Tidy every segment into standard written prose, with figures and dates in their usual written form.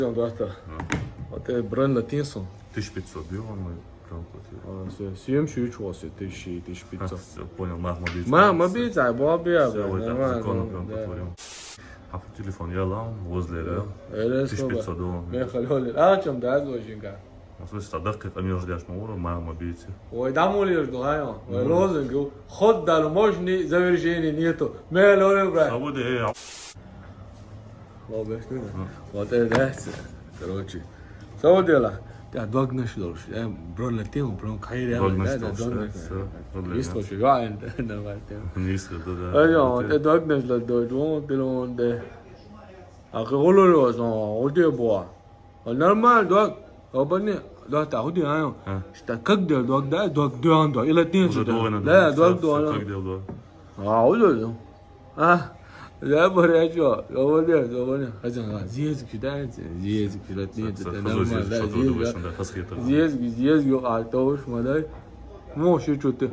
Да. Вот это бренд Латинсон. 1500 бил, он мой прям платил. Съем чуть чувствую, 1500. Все, понял, мама бить. Мама бейца, бабия, Все, вот так нормально. законно прям Да. потворил. А по телефону я лам возле, да? Это 1500 долларов. Мен халёли. А чем да зожинга. В смысле, ставка это междяш мура, мама бейте. Ой, да молишь, да, ой, лозунг, ход дал мощный, завершения нету. Мен халёли, брат. Свобода, Вот это, короче. Что делать? Да, догнешь дольше. Брон латин, брон кайре. Догнешь Да, дольше, догнешь. всё, проблема. Есть тоже, я нормально. Низко, да. Ayun, te dognes la dojon telonde. A rololo so, ode boa. Normal dog. Obani, dog ta ode ayo. Sta как del dog da dog doando. Ila tin Уже довольно. Да, dog doando. Как делал, да. А, ode. А, я борячо. Obani. Хазан, зиез кидай, зиез кидать нет, это нормально. Да, зиез ё артош мадай. Мо шучуте.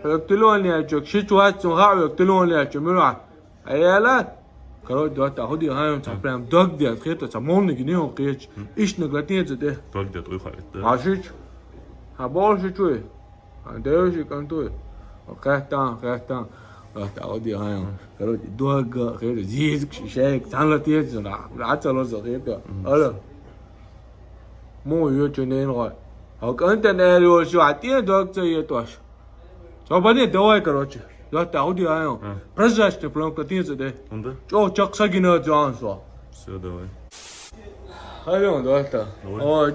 يقتلون يا جوك شيتوات سنغاو يقتلون يا جميرا ايالا كرو دوت اهودي هايم تابرام دوغ دي خيتو تمون نيو قيش ايش نغلاتين زده Как делал, ой, хай. عاشيش هبول شوي عندوش كنتو وكاتان دوت اهودي هايم كرو دوغ خير زيزك شيك تانلاتين زنا عتلو زغيتو الا مو يوتشنين غا او كنت نالو شو عتين دوغ تيتوش 저번에 너와의 그렇지. 너한테 어디야? 프레스한테 블랑크 띄어서대. Он, 저 적사기는 좋아서. Все, давай. 하영 너한테.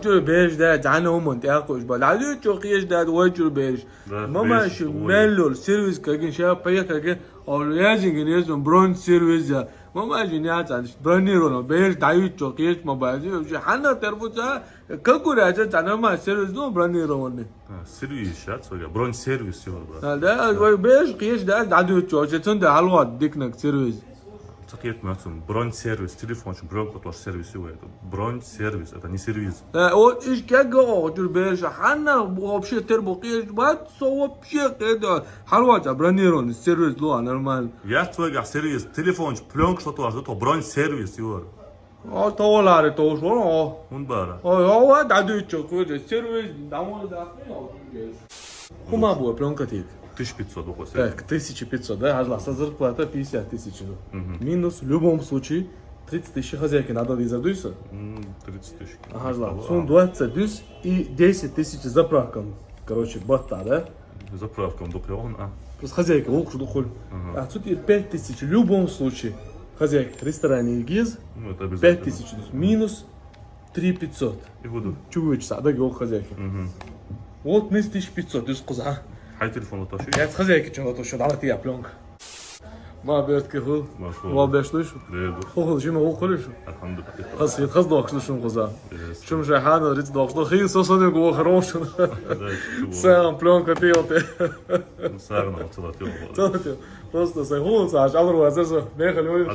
저 베르다 자노면 대학고 봐. 나도 저 끼에다 왜저 베르. 마마 시 멜로 서비스 그게 샤파야 그게 얼야징이 좀 브론 서비스. 마마 지냐 잔 브론이로 베르 다이 저 끼에 뭐 봐야지. 하나 때부터 그거라서 자나마 서비스도 브론이로 오네. Сервис, сейчас, бронь сервис все, брат. Да, ой, беш, кеш, да, даду чё, чё, да, алва, дикнак, сервис. Цакет мацум, бронь сервис, телефон, чем бронь котлаш сервис его это. Бронь сервис, это не сервис. Вот, иш, как го, чё, беш, ханна, вообще, тербо, кеш, бат, со, вообще, это, халвача, бронирован, сервис, луа, нормально. Я твой сервис, телефон, пленк, что то, это бронь сервис его. 더월라래, 더 좋아. Он бара. 나도 있죠, 그거, сервис, 나머지다, хума было, пленка тик. 1500 выходит. Так, 1500, да, ажласа зарплата 50 тысяч. Минус, в любом случае, 30 тысяч хозяйки надо изадуйся. 30 тысяч. Ага, сон 20 тысяч и 10 тысяч заправкам. Короче, бота, да? Заправком доплеван, а? Плюс хозяйка, лук, духоль. А тут 5 тысяч в любом случае. Хозяйка, ресторане и гиз. Ну, это обязательно. 5 тысяч, минус 3500. И буду. Чувствуешь, да, геол хозяйки. Вот, минус 1500, ты сказал. Хай телефон отошли. Я с хозяйки что-то то, что дала ты пленка. ما بيرتك هو ما بيشلوش هو شيء ما هو كلش الحمد لله خلاص يتخذ شو شو غزا شو مش حاجه ريت دوخ خي صوصه جو خروش سام بلون كتيوت سارنا وصلت يوم просто сагун саж алру азерсо бехали